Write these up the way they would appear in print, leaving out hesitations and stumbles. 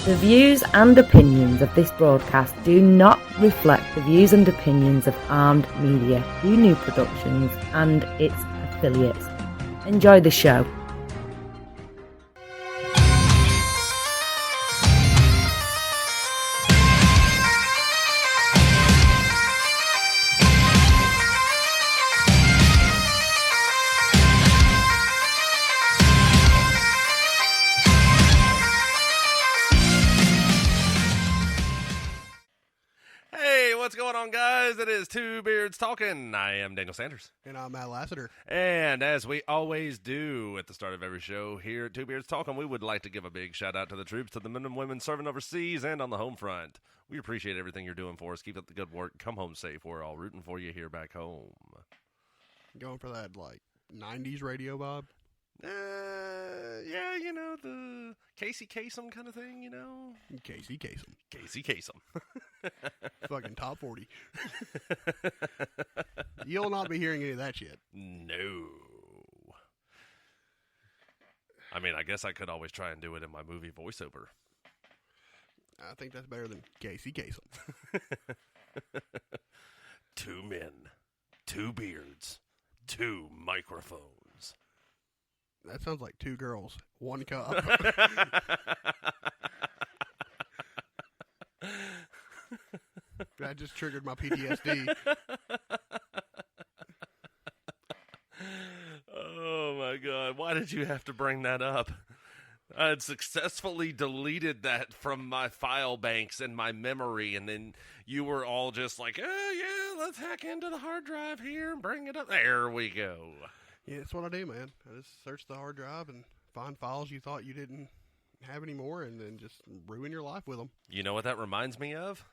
The views and opinions of this broadcast do not reflect the views and opinions of Armed Media, UNU Productions, and its affiliates. Enjoy the show. What's going on, guys? It is Two Beards Talking. I am Daniel Sanders. And I'm Matt Lassiter. And as we always do at the start of every show here at Two Beards Talking, we would like to give a big shout out to the troops, to the men and women serving overseas and on the home front. We appreciate everything you're doing for us. Keep up the good work. Come home safe. We're all rooting for you here back home. Going for that, 90s radio vibe? Yeah, the Casey Kasem kind of thing, Casey Kasem. Casey Kasem. Fucking top 40. You'll not be hearing any of that shit. No. I mean, I guess I could always try and do it in my movie voiceover. I think that's better than Casey Kasem. 2 men, 2 beards, 2 microphones. That sounds like 2 girls, 1 cup. That just triggered my PTSD. Oh my God. Why did you have to bring that up? I had successfully deleted that from my file banks and my memory, and then you were all just like, oh yeah, let's hack into the hard drive here and bring it up. There we go. Yeah, that's what I do, man. I just search the hard drive and find files you thought you didn't have anymore, and then just ruin your life with them. You know what that reminds me of?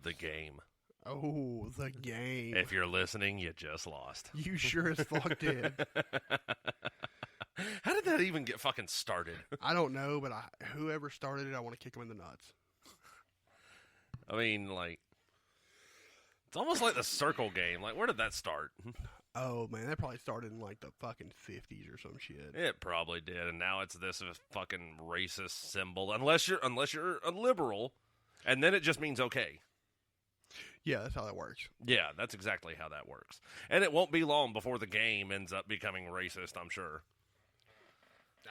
The game. Oh, the game. If you're listening, you just lost. You sure as fuck did. How did that even get fucking started? I don't know, but whoever started it, I want to kick him in the nuts. I mean, it's almost like the circle game. Where did that start? Oh, man, that probably started in, the fucking 50s or some shit. It probably did, and now it's this fucking racist symbol. Unless you're a liberal, and then it just means okay. Yeah, that's how that works. Yeah, that's exactly how that works. And it won't be long before the game ends up becoming racist, I'm sure.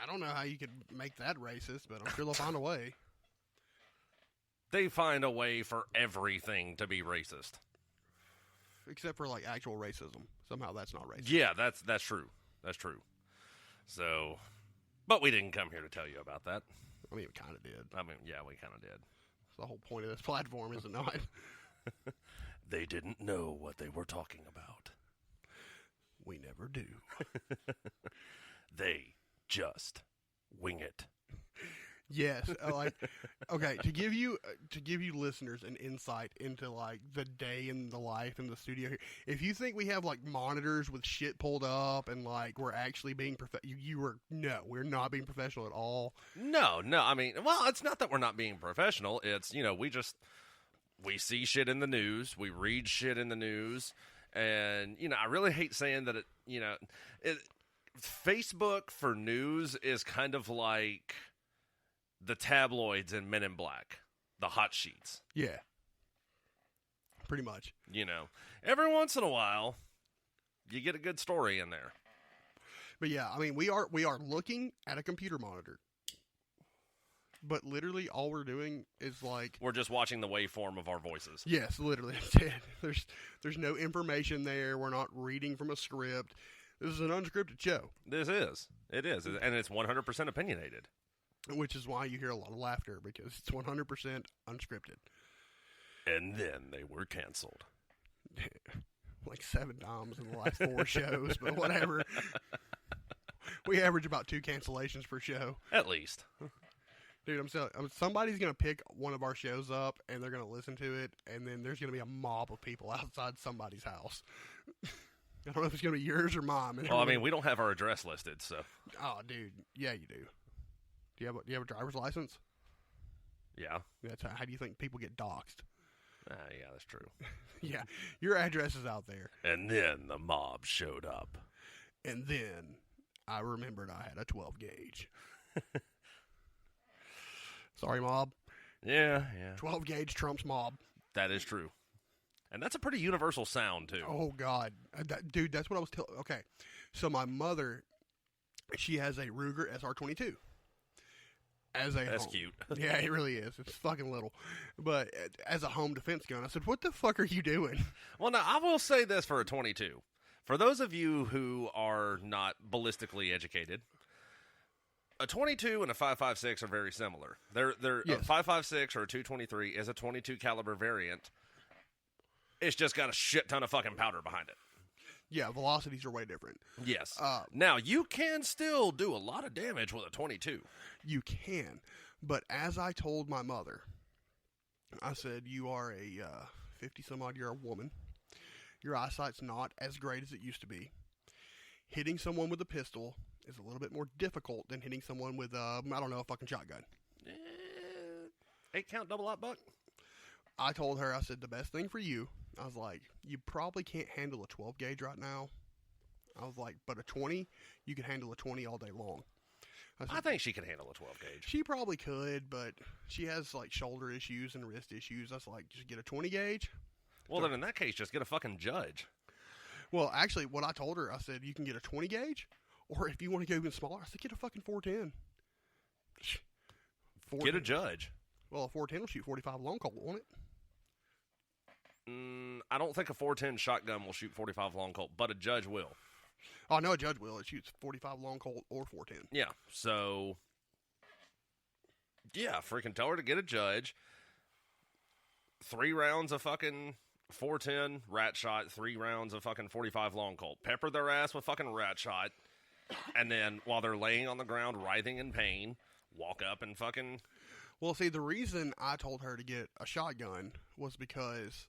I don't know how you could make that racist, but I'm sure they'll find a way. They find a way for everything to be racist. Except for, actual racism. Somehow that's not racist. Yeah, that's true. That's true. So, but we didn't come here to tell you about that. I mean, we kind of did. I mean, yeah, we kind of did. It's the whole point of this platform, is it not? They didn't know what they were talking about. We never do. They just wing it. Yes, okay. To give you listeners an insight into the day in the life in the studio here. If you think we have monitors with shit pulled up and we're actually being we're not being professional at all. No. I mean, well, it's not that we're not being professional. It's we see shit in the news, we read shit in the news, and I really hate saying that Facebook for news is kind of like the tabloids in Men in Black, the hot sheets. Yeah. Pretty much. Every once in a while, you get a good story in there. But yeah, I mean, we are looking at a computer monitor. But literally all we're doing is we're just watching the waveform of our voices. Yes, literally. That's it. There's no information there. We're not reading from a script. This is an unscripted show. This is. It is. And it's 100% opinionated. Which is why you hear a lot of laughter, because it's 100% unscripted. And then they were canceled. 7 times in the last 4 shows, but whatever. We average about 2 cancellations per show. At least. Dude, somebody's going to pick one of our shows up, and they're going to listen to it, and then there's going to be a mob of people outside somebody's house. I don't know if it's going to be yours or mine. Well, I mean, we don't have our address listed, so. Oh, dude. Yeah, you do. Do you have a driver's license? Yeah. How do you think people get doxxed? Yeah, that's true. Yeah, your address is out there. And then the mob showed up. And then I remembered I had a 12 gauge. Sorry, mob. Yeah. 12 gauge trumps mob. That is true. And that's a pretty universal sound, too. Oh, God. Dude, that's what I was telling. Okay. So my mother, she has a Ruger SR22. That's cute. Yeah, it really is. It's fucking little. But as a home defense gun, I said, what the fuck are you doing? Well, now, I will say this for a 22. For those of you who are not ballistically educated, a 22 and a 5.56 are very similar. They're Yes. A 5.56 or a 223 is a 22 caliber variant. It's just got a shit ton of fucking powder behind it. Yeah, velocities are way different. Yes. Now, you can still do a lot of damage with a 22. You can. But as I told my mother, I said, you are a 50-some-odd-year-old woman. Your eyesight's not as great as it used to be. Hitting someone with a pistol is a little bit more difficult than hitting someone with, a fucking shotgun. 8-count double-aught buck? I told her, I said, the best thing for you, I was like, you probably can't handle a 12 gauge right now. I was like, but a 20, you can handle a 20 all day long. I think she can handle a 12 gauge. She probably could, but she has like shoulder issues and wrist issues. I was like, just get a 20 gauge. Well, then in that case, just get a fucking judge. Well, actually, what I told her, I said, you can get a 20 gauge, or if you want to go even smaller, I said, get a fucking 410. Get a judge. Well, a 410 will shoot 45 long Colt, won't it? I don't think a 410 shotgun will shoot 45 long Colt, but a judge will. Oh, no, a judge will. It shoots 45 long Colt or 410. Yeah, so, yeah, freaking tell her to get a judge. 3 rounds of fucking 410 rat shot, 3 rounds of fucking 45 long Colt. Pepper their ass with fucking rat shot, and then while they're laying on the ground writhing in pain, walk up and fucking... Well, see, the reason I told her to get a shotgun was because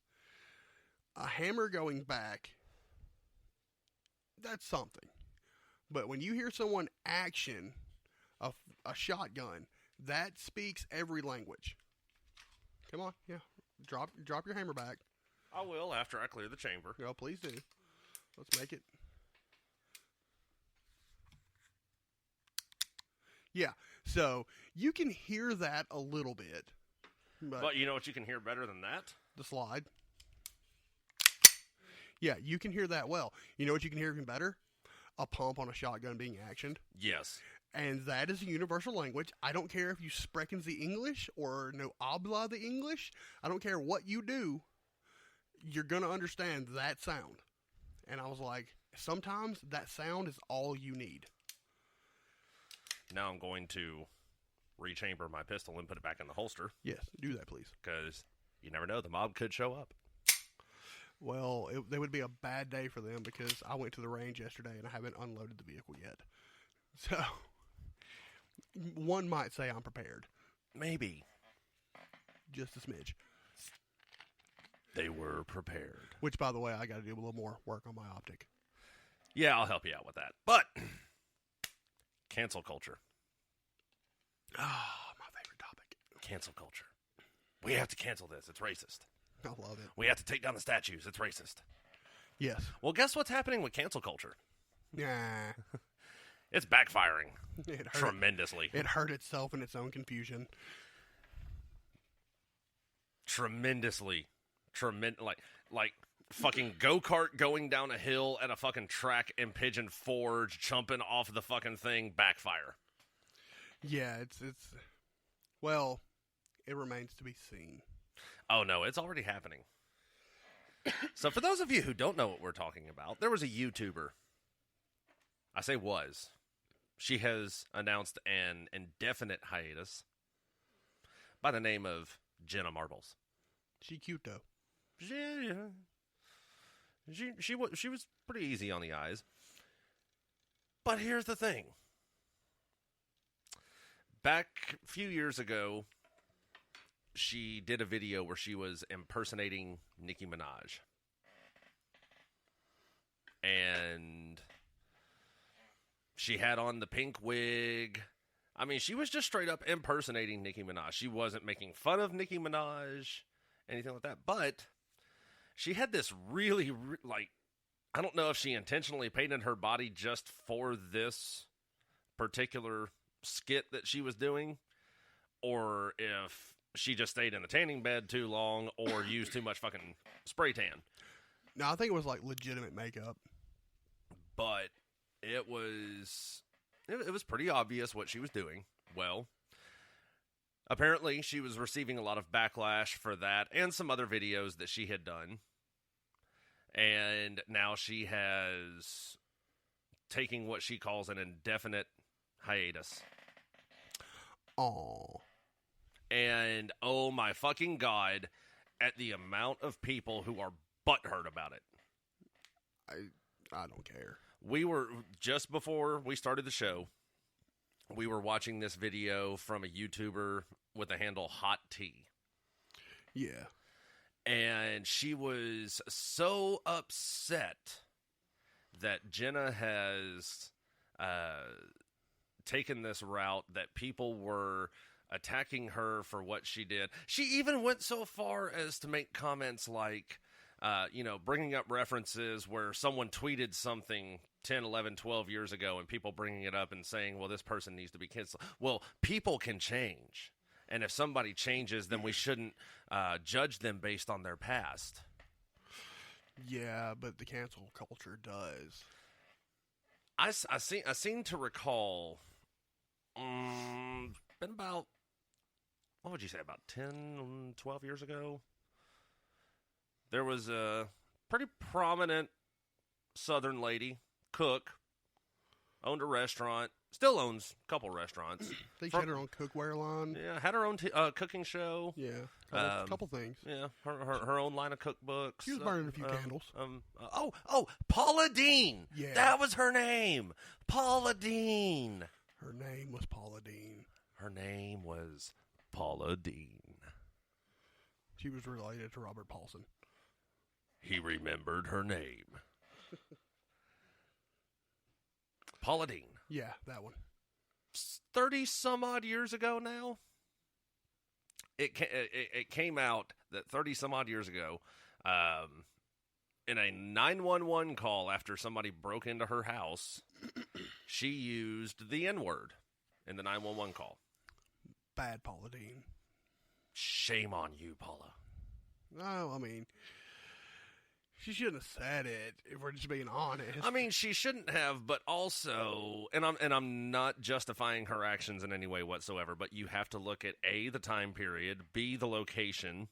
a hammer going back, that's something. But when you hear someone action a shotgun, that speaks every language. Come on, yeah. Drop your hammer back. I will after I clear the chamber. No, please do. Let's make it. Yeah, so you can hear that a little bit. But you know what you can hear better than that? The slide. Yeah, you can hear that well. You know what you can hear even better? A pump on a shotgun being actioned. Yes. And that is a universal language. I don't care if you spreken the English or no habla the English. I don't care what you do. You're going to understand that sound. And I was like, sometimes that sound is all you need. Now I'm going to rechamber my pistol and put it back in the holster. Yes, do that, please. Because you never know, the mob could show up. Well, it would be a bad day for them because I went to the range yesterday and I haven't unloaded the vehicle yet. So, one might say I'm prepared. Maybe. Just a smidge. They were prepared. Which, by the way, I got to do a little more work on my optic. Yeah, I'll help you out with that. But, cancel culture. Ah, my favorite topic. Cancel culture. We have to cancel this. It's racist. I love it. We have to take down the statues. It's racist. Yes. Well, guess what's happening with cancel culture? Nah. It's backfiring It hurt tremendously. It hurt itself in its own confusion. Tremendously. Like fucking go-kart going down a hill at a fucking track in Pigeon Forge, jumping off the fucking thing, backfire. Yeah, it's well, it remains to be seen. Oh, no, it's already happening. So for those of you who don't know what we're talking about, there was a YouTuber. I say was. She has announced an indefinite hiatus by the name of Jenna Marbles. She cute, though. Yeah. She was pretty easy on the eyes. But here's the thing. Back a few years ago, she did a video where she was impersonating Nicki Minaj. And she had on the pink wig. I mean, she was just straight up impersonating Nicki Minaj. She wasn't making fun of Nicki Minaj, anything like that. But she had this really, I don't know if she intentionally painted her body just for this particular skit that she was doing, or if she just stayed in the tanning bed too long or used too much fucking spray tan. No, I think it was like legitimate makeup. But it was pretty obvious what she was doing. Well, apparently she was receiving a lot of backlash for that and some other videos that she had done. And now she has taking what she calls an indefinite hiatus. Oh. And oh my fucking God, at the amount of people who are butthurt about it. I don't care. We were, just before we started the show, we were watching this video from a YouTuber with the handle Hot Tea. Yeah. And she was so upset that Jenna has taken this route that people were attacking her for what she did. She even went so far as to make comments like, bringing up references where someone tweeted something 10, 11, 12 years ago and people bringing it up and saying, well, this person needs to be canceled. Well, people can change. And if somebody changes, then we shouldn't judge them based on their past. Yeah, but the cancel culture does. I seem to recall, been about, what would you say, about 10, 12 years ago? There was a pretty prominent Southern lady, cook, owned a restaurant, still owns a couple restaurants. I think she had her own cookware line. Yeah, had her own cooking show. Yeah, a couple things. Yeah, her own line of cookbooks. She was burning a few candles. Paula Deen. Yeah. That was her name. Paula Deen. Her name was Paula Deen. Her name was Paula Deen. She was related to Robert Paulson. He remembered her name. Paula Deen. Yeah, that one. 30 some odd years ago now. It came out that 30 some odd years ago, in a 911 call after somebody broke into her house, she used the N-word in the 911 call. Bad Paula Deen. Shame on you, Paula. No, I mean, she shouldn't have said it, if we're just being honest. I mean, she shouldn't have, but also, and I'm not justifying her actions in any way whatsoever, but you have to look at A, the time period, B, the location.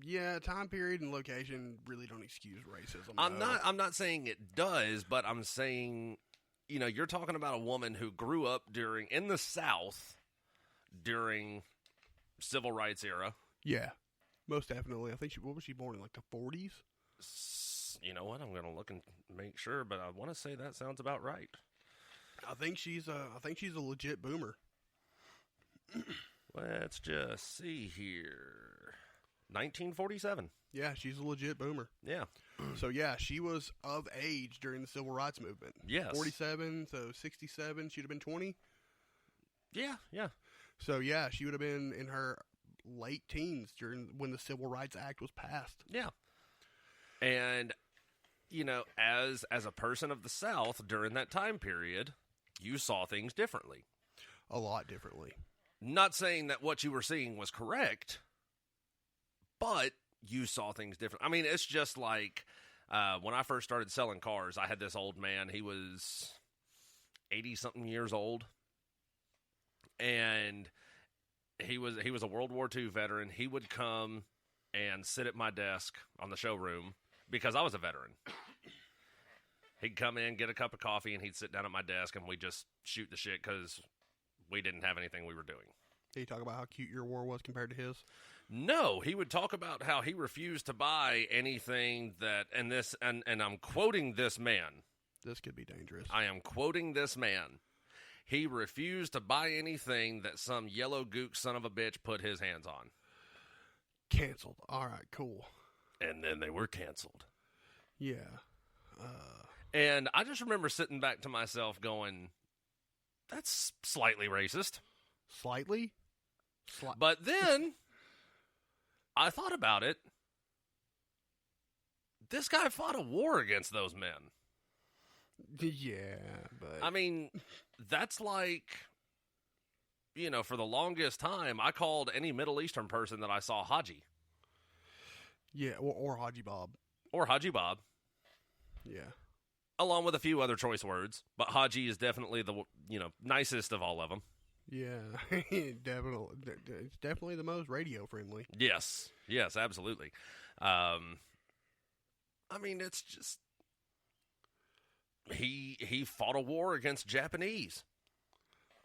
Yeah, time period and location really don't excuse racism. I'm not saying it does, but I'm saying, you're talking about a woman who grew up in the South during civil rights era. Yeah. Most definitely. I think what was she born in, like the 40s? You know what? I'm going to look and make sure, but I want to say that sounds about right. I think she's a legit boomer. Let's just see here. 1947. Yeah, she's a legit boomer. Yeah. So yeah, she was of age during the civil rights movement. Yes. 47, so 67, she'd have been 20. Yeah, yeah. So yeah, she would have been in her late teens when the Civil Rights Act was passed. Yeah. And, as a person of the South during that time period, you saw things differently. A lot differently. Not saying that what you were seeing was correct, but you saw things different. I mean, it's just like when I first started selling cars, I had this old man. He was 80-something years old, and he was a World War II veteran. He would come and sit at my desk on the showroom because I was a veteran. He'd come in, get a cup of coffee, and he'd sit down at my desk, and we'd just shoot the shit because we didn't have anything we were doing. Did he talk about how cute your war was compared to his? No, he would talk about how he refused to buy anything that, and I'm quoting this man. This could be dangerous. I am quoting this man. He refused to buy anything that some yellow gook son of a bitch put his hands on. Canceled. All right, cool. And then they were canceled. Yeah. And I just remember sitting back to myself going, that's slightly racist. Slightly? But then I thought about it. This guy fought a war against those men. Yeah, but... I mean, that's like for the longest time, I called any Middle Eastern person that I saw Haji. Yeah, or Haji Bob. Or Haji Bob. Yeah. Along with a few other choice words. But Haji is definitely the, nicest of all of them. Yeah, definitely. It's definitely the most radio friendly. Yes, absolutely. It's just he fought a war against Japanese.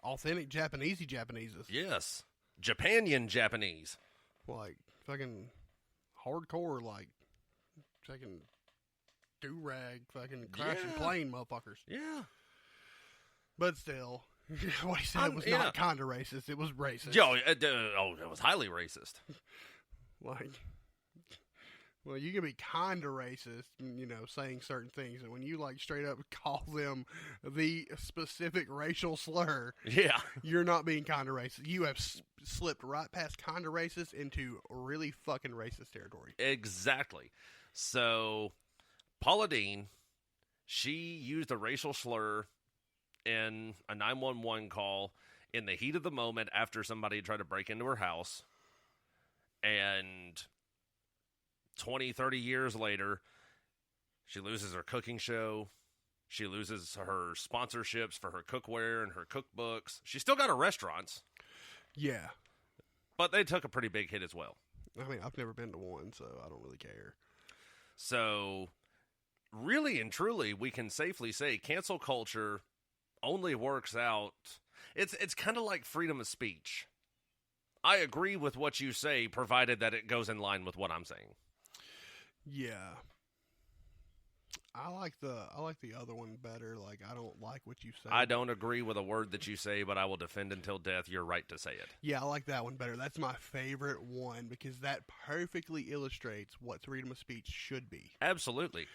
Authentic Japaneses. Yes, Japanian Japanese. Like fucking hardcore, like fucking do-rag, fucking crashing plane motherfuckers. Yeah. But still, what he said was not kind of racist. It was racist. It was highly racist. Like, well, you can be kind of racist, saying certain things, and when you like straight up call them the specific racial slur, yeah, you're not being kind of racist. You have slipped right past kind of racist into really fucking racist territory. Exactly. So, Paula Deen, she used a racial slur in a 911 call in the heat of the moment after somebody tried to break into her house. And 20, 30 years later, she loses her cooking show. She loses her sponsorships for her cookware and her cookbooks. She still got her restaurants. Yeah. But they took a pretty big hit as well. I mean, I've never been to one, so I don't really care. So, really and truly, we can safely say cancel culture only works out. It's kind of like freedom of speech. I agree with what you say, provided that it goes in line with what I'm saying. Yeah. I like the other one better. Like, I don't like what you say. I don't agree with a word that you say, but I will defend until death your right to say it. Yeah, I like that one better. That's my favorite one because that perfectly illustrates what freedom of speech should be. Absolutely.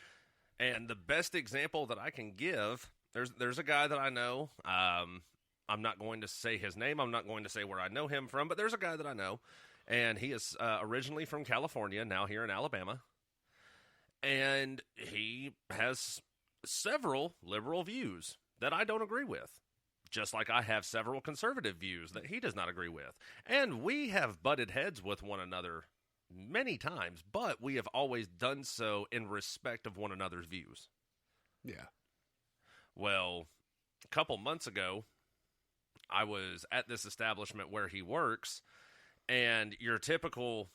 And the best example that I can give, there's a guy that I know. I'm not going to say his name. I'm not going to say where I know him from, but there's a guy that I know, and he is originally from California, now here in Alabama. And he has several liberal views that I don't agree with, just like I have several conservative views that he does not agree with. And we have butted heads with one another many times, but we have always done so in respect of one another's views. Yeah. Well, a couple months ago, I was at this establishment where he works, and your typical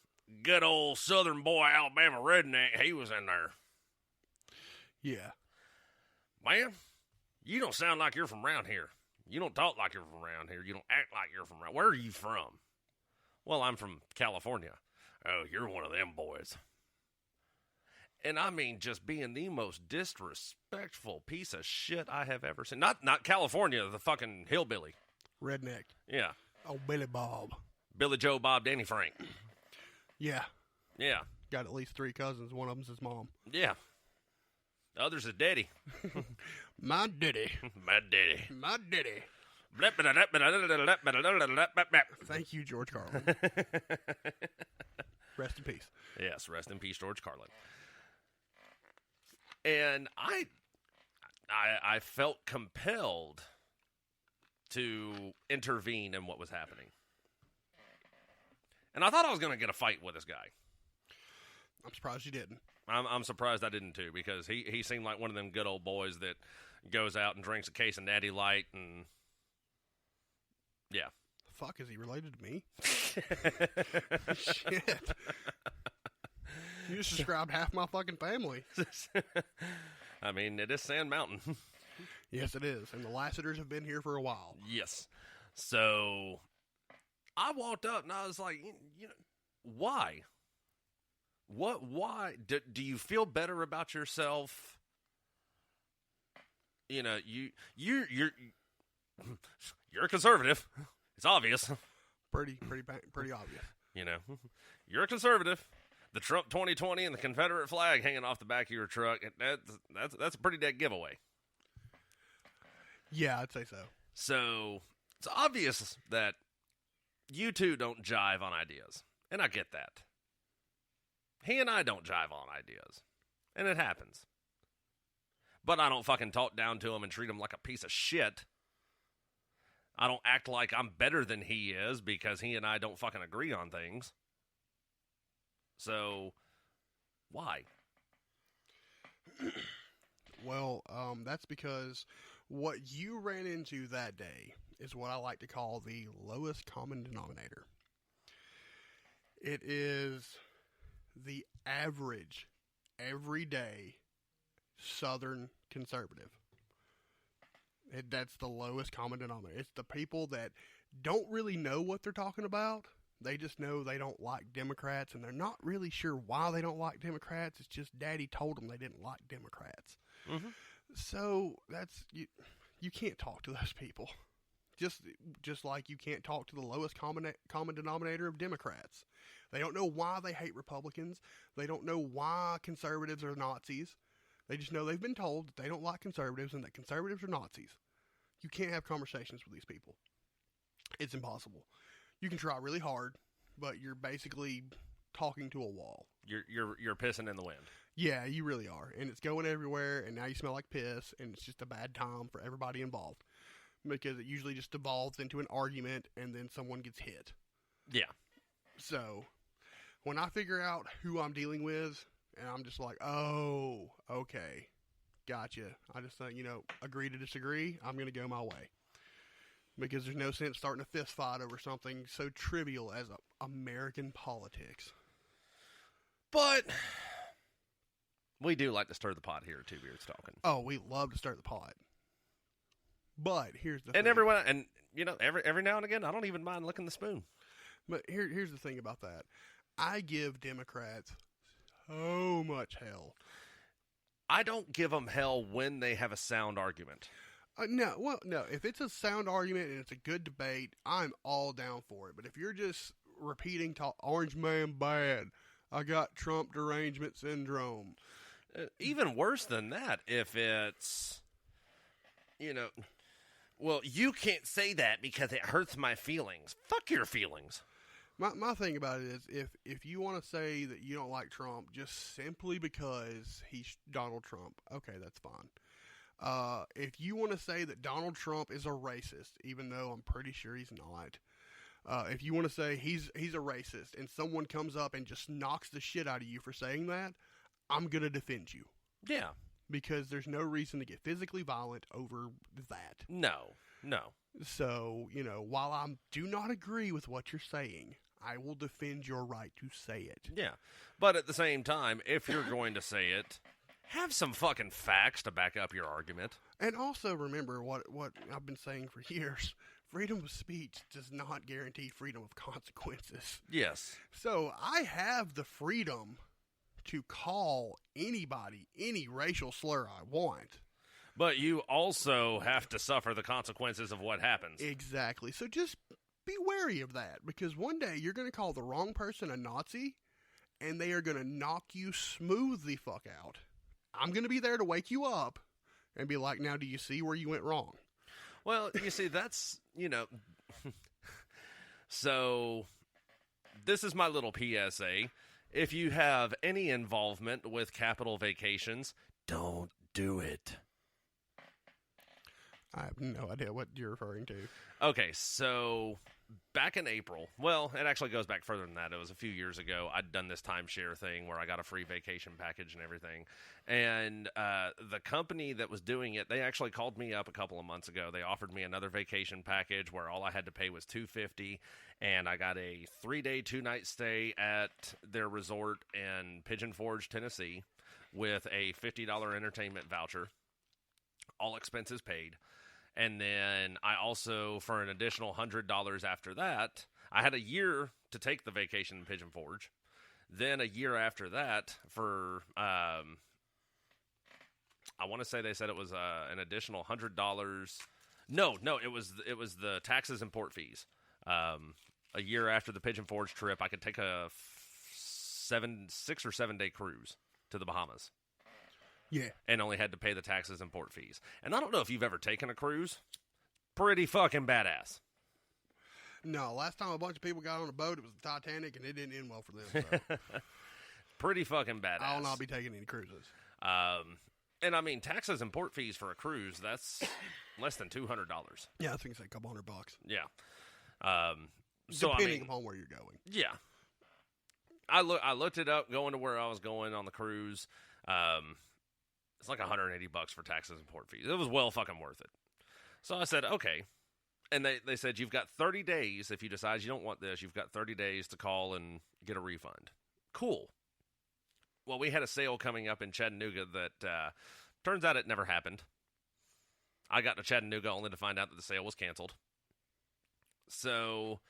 good old Southern boy Alabama redneck, he was in there. Yeah. Man, you don't sound like you're from around here. You don't talk like you're from around here. You don't act like you're from around. Where are you from? Well, I'm from California. Oh, you're one of them boys. And I mean, just being the most disrespectful piece of shit I have ever seen. Not California, the fucking hillbilly. Redneck. Yeah. Oh, Billy Bob. Billy Joe Bob Danny Frank. Yeah. Yeah. Got at least 3 cousins. One of them's his mom. Yeah. The other's his daddy. My daddy. My daddy. My daddy. Thank you, George Carlin. Rest in peace. Yes, rest in peace, George Carlin. And I felt compelled to intervene in what was happening. And I thought I was going to get a fight with this guy. I'm surprised you didn't. I'm surprised I didn't, too, because he seemed like one of them good old boys that goes out and drinks a case of Natty Light and... Yeah. The fuck, is he related to me? Shit. You just described half my fucking family. I mean, it is Sand Mountain. Yes, it is. And the Lassiters have been here for a while. Yes. So, I walked up and I was like, why? Why? Do you feel better about yourself? You're a conservative. It's obvious. Pretty obvious. You're a conservative. The Trump 2020 and the Confederate flag hanging off the back of your truck. That's a pretty dead giveaway. Yeah, I'd say so. So it's obvious that you two don't jive on ideas. And I get that. He and I don't jive on ideas. And it happens. But I don't fucking talk down to him and treat him like a piece of shit. I don't act like I'm better than he is because he and I don't fucking agree on things. So, why? Well, that's because what you ran into that day is what I like to call the lowest common denominator. It is the average, everyday Southern conservative. That's the lowest common denominator. It's the people that don't really know what they're talking about. They just know they don't like Democrats, and they're not really sure why they don't like Democrats. It's just Daddy told them they didn't like Democrats. Mm-hmm. So that's you can't talk to those people. Just like you can't talk to the lowest common denominator of Democrats. They don't know why they hate Republicans. They don't know why conservatives are Nazis. They just know they've been told that they don't like conservatives and that conservatives are Nazis. You can't have conversations with these people. It's impossible. You can try really hard, but you're basically talking to a wall. You're pissing in the wind. Yeah, you really are. And it's going everywhere, and now you smell like piss, and it's just a bad time for everybody involved. Because it usually just devolves into an argument, and then someone gets hit. Yeah. So, when I figure out who I'm dealing with, and I'm just like, oh, okay, gotcha. I just think, agree to disagree, I'm going to go my way. Because there's no sense starting a fist fight over something so trivial as American politics. But we do like to stir the pot here at Two Beards Talking. Oh, we love to stir the pot. But here's the thing. And every now and again, I don't even mind licking the spoon. But here's the thing about that. I give Democrats so much hell. I don't give them hell when they have a sound argument. No. If it's a sound argument and it's a good debate, I'm all down for it. But if you're just repeating Orange Man bad, I got Trump derangement syndrome. Even worse than that, if it's, well, you can't say that because it hurts my feelings. Fuck your feelings. My thing about it is if you want to say that you don't like Trump just simply because he's Donald Trump, okay, that's fine. If you want to say that Donald Trump is a racist, even though I'm pretty sure he's not, if you want to say he's a racist and someone comes up and just knocks the shit out of you for saying that, I'm going to defend you. Yeah. Because there's no reason to get physically violent over that. No. So, while I do not agree with what you're saying, I will defend your right to say it. Yeah. But at the same time, if you're going to say it, have some fucking facts to back up your argument. And also remember what I've been saying for years. Freedom of speech does not guarantee freedom of consequences. Yes. So I have the freedom to call anybody any racial slur I want. But you also have to suffer the consequences of what happens. Exactly. So just be wary of that, because one day you're going to call the wrong person a Nazi, and they are going to knock you smooth the fuck out. I'm going to be there to wake you up and be like, now do you see where you went wrong? Well, you see, that's, so this is my little PSA. If you have any involvement with Capital Vacations, don't do it. I have no idea what you're referring to. Okay, so back in April, well, it actually goes back further than that. It was a few years ago. I'd done this timeshare thing where I got a free vacation package and everything. And the company that was doing it, they actually called me up a couple of months ago. They offered me another vacation package where all I had to pay was $250, and I got a 3-day, 2-night stay at their resort in Pigeon Forge, Tennessee, with a $50 entertainment voucher, all expenses paid. And then I also, for an additional $100 after that, I had a year to take the vacation in Pigeon Forge. Then a year after that, for I want to say they said it was an additional $100. No, it was the taxes and port fees. A year after the Pigeon Forge trip, I could take a 6 or 7 day cruise to the Bahamas. Yeah. And only had to pay the taxes and port fees. And I don't know if you've ever taken a cruise. Pretty fucking badass. No, last time a bunch of people got on a boat, it was the Titanic, and it didn't end well for them. So. Pretty fucking badass. I'll not be taking any cruises. And I mean, taxes and port fees for a cruise, that's less than $200. Yeah, I think it's like a couple $100. Yeah. Depending upon where you're going. Yeah. I looked it up going to where I was going on the cruise. It's like $180 for taxes and port fees. It was well fucking worth it. So I said, okay. And they said, you've got 30 days. If you decide you don't want this, you've got 30 days to call and get a refund. Cool. Well, we had a sale coming up in Chattanooga that turns out it never happened. I got to Chattanooga only to find out that the sale was canceled. So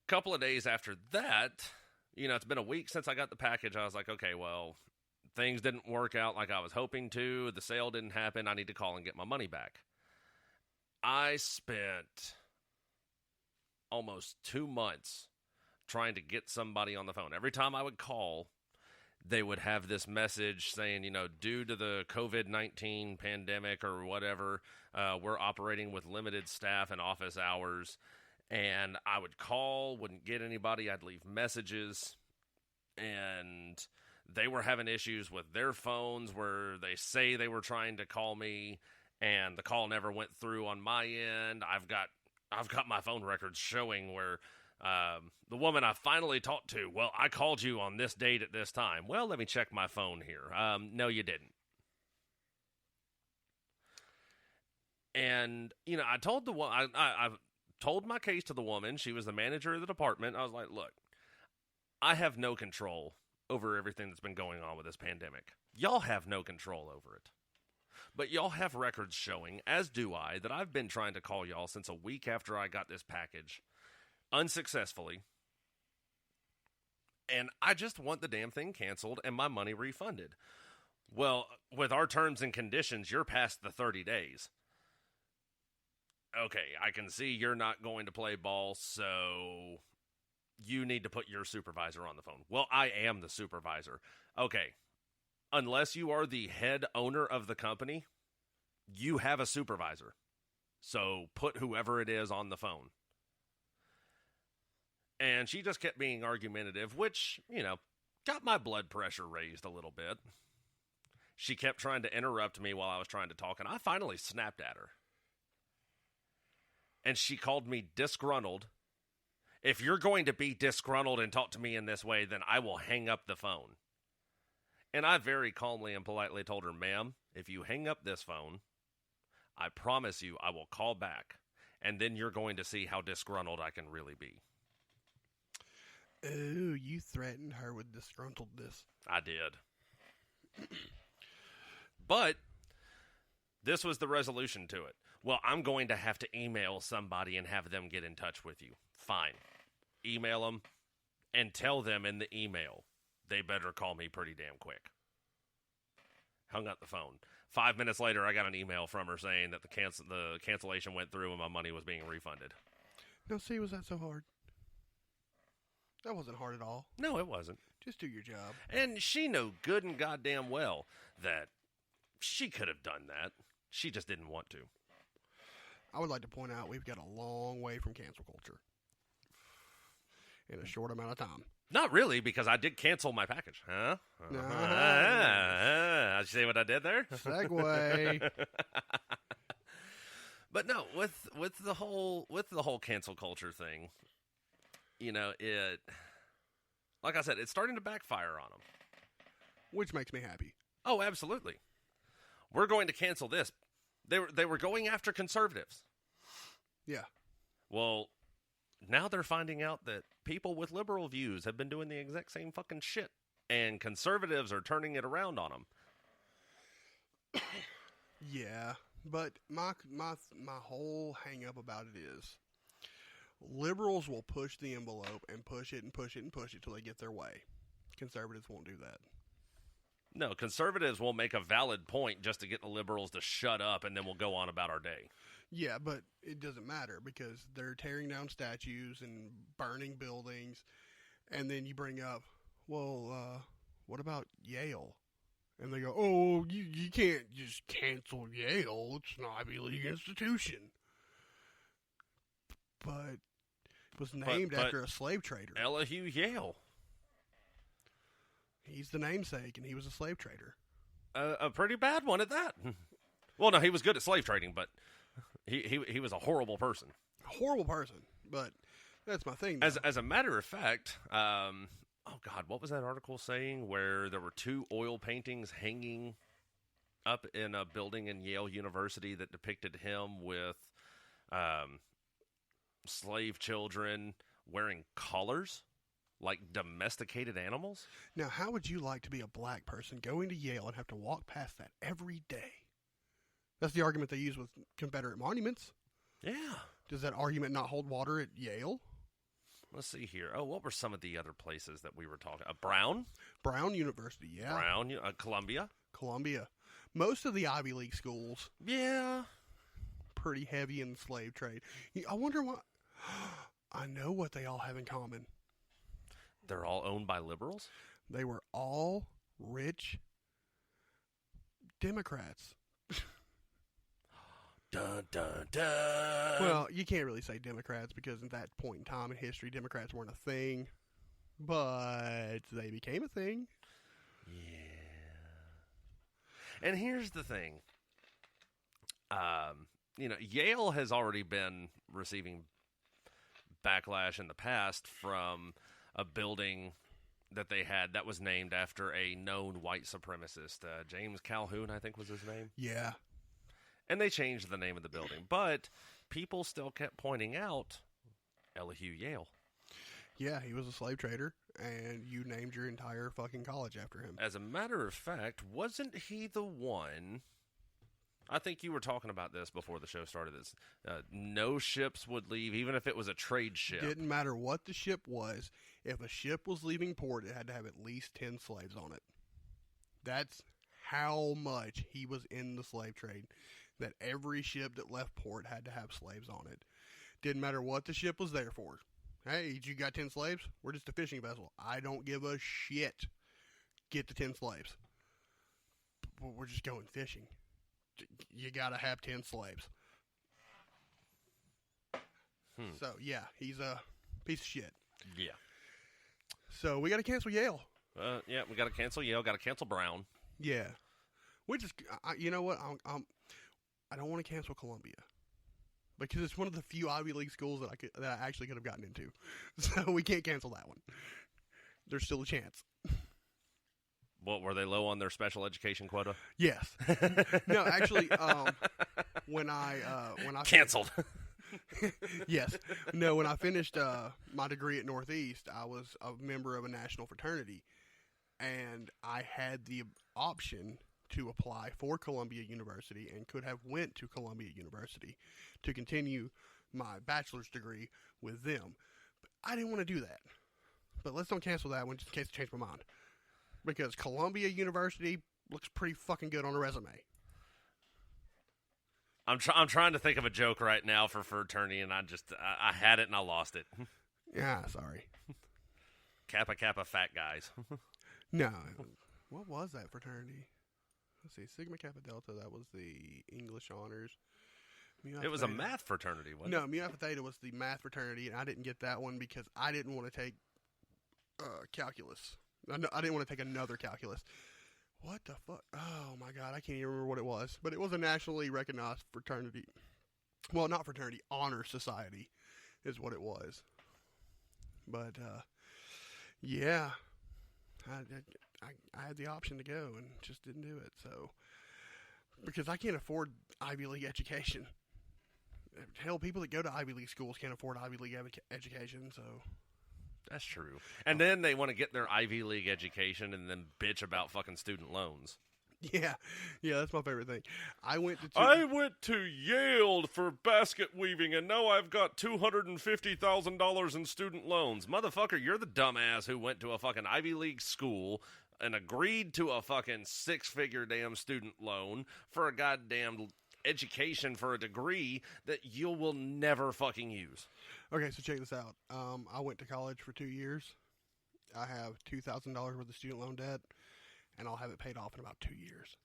a couple of days after that, it's been a week since I got the package. I was like, okay, well, things didn't work out like I was hoping to. The sale didn't happen. I need to call and get my money back. I spent almost 2 months trying to get somebody on the phone. Every time I would call, they would have this message saying, due to the COVID-19 pandemic or whatever, we're operating with limited staff and office hours. And I would call, wouldn't get anybody. I'd leave messages. And they were having issues with their phones where they say they were trying to call me, and the call never went through on my end. I've got my phone records showing where the woman I finally talked to, well, I called you on this date at this time. Well, let me check my phone here. No, you didn't. And, I told the woman, I told my case to the woman. She was the manager of the department. I was like, look, I have no control over everything that's been going on with this pandemic. Y'all have no control over it. But y'all have records showing, as do I, that I've been trying to call y'all since a week after I got this package, unsuccessfully. And I just want the damn thing canceled and my money refunded. Well, with our terms and conditions, you're past the 30 days. Okay, I can see you're not going to play ball, so you need to put your supervisor on the phone. Well, I am the supervisor. Okay, unless you are the head owner of the company, you have a supervisor. So put whoever it is on the phone. And she just kept being argumentative, which, got my blood pressure raised a little bit. She kept trying to interrupt me while I was trying to talk, and I finally snapped at her. And she called me disgruntled. If you're going to be disgruntled and talk to me in this way, then I will hang up the phone. And I very calmly and politely told her, ma'am, if you hang up this phone, I promise you I will call back, and then you're going to see how disgruntled I can really be. Oh, you threatened her with disgruntledness. I did. But this was the resolution to it. Well, I'm going to have to email somebody and have them get in touch with you. Fine. Email them and tell them in the email they better call me pretty damn quick. Hung up the phone. 5 minutes later, I got an email from her saying that the cancellation went through and my money was being refunded. Now, see, was that so hard? That wasn't hard at all. No, it wasn't. Just do your job. And she knew good and goddamn well that she could have done that. She just didn't want to. I would like to point out we've got a long way from cancel culture in a short amount of time. Not really, because I did cancel my package. Huh? Uh-huh. You see what I did there? Segue. But no, with the whole cancel culture thing, it, like I said, it's starting to backfire on them. Which makes me happy. Oh, absolutely. We're going to cancel this. They were going after conservatives. Yeah. Well, now they're finding out that people with liberal views have been doing the exact same fucking shit, and conservatives are turning it around on them. Yeah, but my whole hang up about it is liberals will push the envelope and push it and push it and push it till they get their way. Conservatives won't do that. No, conservatives will make a valid point just to get the liberals to shut up, and then we'll go on about our day. Yeah, but it doesn't matter because they're tearing down statues and burning buildings, and then you bring up, well, what about Yale? And they go, oh, you can't just cancel Yale. It's an Ivy League institution. But it was named after a slave trader. Elihu Yale. He's the namesake, and he was a slave trader. A pretty bad one at that. Well, no, he was good at slave trading, but he was a horrible person. Horrible person, but that's my thing. Though. As a matter of fact, oh God, what was that article saying where there were 2 oil paintings hanging up in a building in Yale University that depicted him with slave children wearing collars like domesticated animals? Now, how would you like to be a black person going to Yale and have to walk past that every day? That's the argument they use with Confederate monuments. Yeah. Does that argument not hold water at Yale? Let's see here. Oh, what were some of the other places that we were talking? Brown? Brown University, yeah. Brown, Columbia? Columbia. Most of the Ivy League schools. Yeah. Pretty heavy in the slave trade. I wonder why. I know what they all have in common. They're all owned by liberals? They were all rich Democrats. Dun, dun, dun. Well, you can't really say Democrats because at that point in time in history, Democrats weren't a thing. But they became a thing. Yeah. And here's the thing. Yale has already been receiving backlash in the past from a building that they had that was named after a known white supremacist. James Calhoun, I think was his name. Yeah. And they changed the name of the building. But people still kept pointing out Elihu Yale. Yeah, he was a slave trader, and you named your entire fucking college after him. As a matter of fact, wasn't he the one... I think you were talking about this before the show started. This no ships would leave, even if it was a trade ship. Didn't matter what the ship was. If a ship was leaving port, it had to have at least 10 slaves on it. That's how much he was in the slave trade. That every ship that left port had to have slaves on it. Didn't matter what the ship was there for. Hey, you got 10 slaves? We're just a fishing vessel. I don't give a shit. Get the 10 slaves. We're just going fishing. You gotta have 10 slaves. So, yeah, he's a piece of shit. Yeah. So, we gotta cancel Yale. Yeah, we got to cancel Yale, got to cancel Brown. Yeah. Which is, you know what? I don't want to cancel Columbia. Because it's one of the few Ivy League schools that I actually could have gotten into. So, we can't cancel that one. There's still a chance. What, were they low on their special education quota? Yes. No, actually, when I canceled. Yes. No, when I finished my degree at Northeast, I was a member of a national fraternity, and I had the option to apply for Columbia University and could have went to Columbia University to continue my bachelor's degree with them. But I didn't want to do that. But let's don't cancel that one just in case I change my mind. Because Columbia University looks pretty fucking good on a resume. I'm trying to think of a joke right now for fraternity, and I had it and I lost it. Yeah, sorry. Kappa Kappa fat guys. No. What was that fraternity? Let's see. Sigma Kappa Delta, that was the English honors. Mu It was a Theta. math fraternity, wasn't it? No, Mu Alpha Theta was the math fraternity, and I didn't get that one because I didn't want to take calculus. I didn't want to take another calculus. What the fuck? Oh, my God. I can't even remember what it was. But it was a nationally recognized fraternity. Well, not fraternity. Honor society is what it was. But, yeah. I had the option to go and just didn't do it. So, because I can't afford Ivy League education. Hell, people that go to Ivy League schools can't afford Ivy League education, so... That's true. And then they want to get their Ivy League education and then bitch about fucking student loans. Yeah, that's my favorite thing. I went to Yale for basket weaving, and now I've got $250,000 in student loans. Motherfucker, you're the dumbass who went to a fucking Ivy League school and agreed to a fucking 6-figure damn student loan for a goddamn education for a degree that you will never fucking use. Okay, so check this out. I went to college for 2 years. I have $2,000 worth of student loan debt, and I'll have it paid off in about 2 years.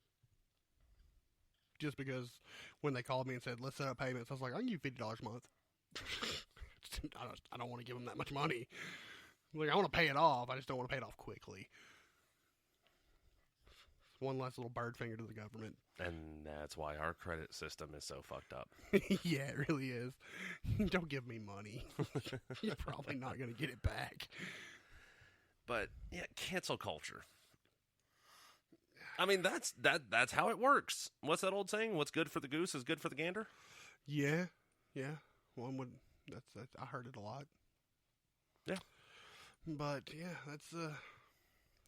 Just because when they called me and said, let's set up payments, I was like, I can give you $50 a month. I don't want to give them that much money. Like, I want to pay it off. I just don't want to pay it off quickly. one last little bird finger to the government. And that's why our credit system is so fucked up. Yeah, it really is. Don't give me money. You're probably not going to get it back. But yeah, cancel culture. I mean, that's how it works. What's that old saying? What's good for the goose is good for the gander. Yeah. One would. That's I heard it a lot. Yeah. But yeah, that's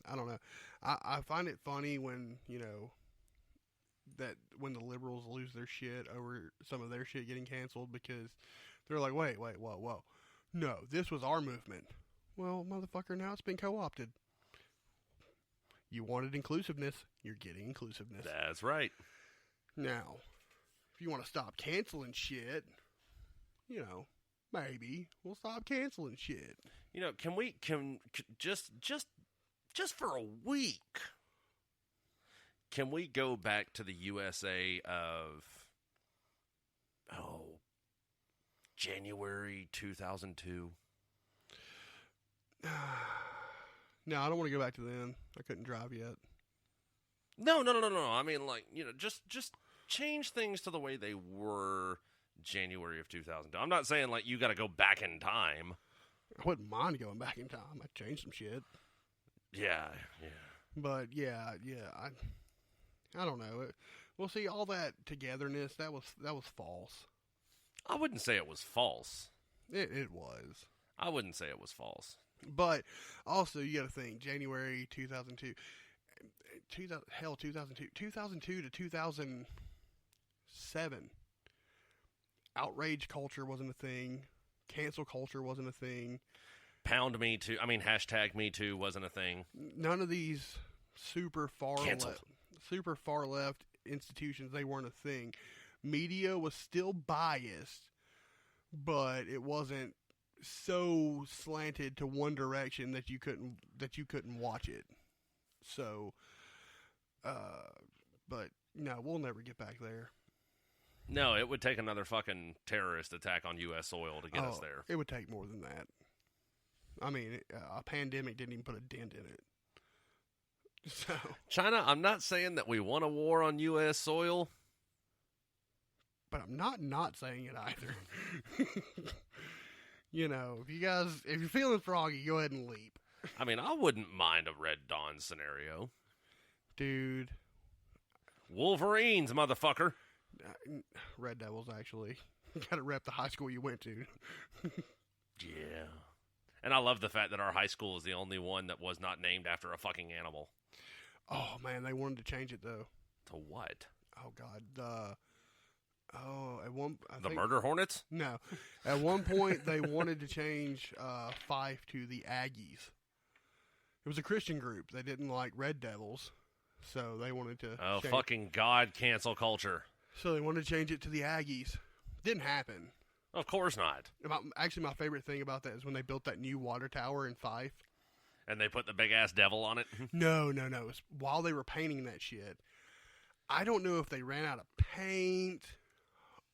I don't know. I find it funny when that when the liberals lose their shit over some of their shit getting canceled because they're like, wait, whoa. No, this was our movement. Well, motherfucker, now it's been co-opted. You wanted inclusiveness, you're getting inclusiveness. That's right. Now, if you want to stop canceling shit, maybe we'll stop canceling shit. Can we just for a week? Can we go back to the USA of January 2002? No, I don't want to go back to then. I couldn't drive yet. No. I mean, just change things to the way they were January of 2002. I'm not saying you got to go back in time. I wouldn't mind going back in time. I'd change some shit. Yeah. But yeah, I don't know. Well, see, all that togetherness, that was false. I wouldn't say it was false. It was. I wouldn't say it was false. But also, you got to think, January 2002, 2002 to 2007, outrage culture wasn't a thing. Cancel culture wasn't a thing. Pound me too. I mean, hashtag me too wasn't a thing. None of these super far Canceled. left institutions, they weren't a thing. Media was still biased, but it wasn't so slanted to one direction that you couldn't watch it. So, but no, we'll never get back there. No, it would take another fucking terrorist attack on U.S. soil to get us there. It would take more than that. I mean, a pandemic didn't even put a dent in it. So, China, I'm not saying that we want a war on U.S. soil. But I'm not saying it either. If you're feeling froggy, go ahead and leap. I mean, I wouldn't mind a Red Dawn scenario. Dude. Wolverines, motherfucker. Red Devils, actually. You gotta rep the high school you went to. Yeah. And I love the fact that our high school is the only one that was not named after a fucking animal. Oh, man, they wanted to change it, though. To what? Oh, God. The Murder Hornets? No. At one point, they wanted to change Fife to the Aggies. It was a Christian group. They didn't like Red Devils, so they wanted to fucking God, cancel culture. So they wanted to change it to the Aggies. Didn't happen. Of course not. Actually, my favorite thing about that is when they built that new water tower in Fife. And they put the big-ass devil on it? No. It was while they were painting that shit. I don't know if they ran out of paint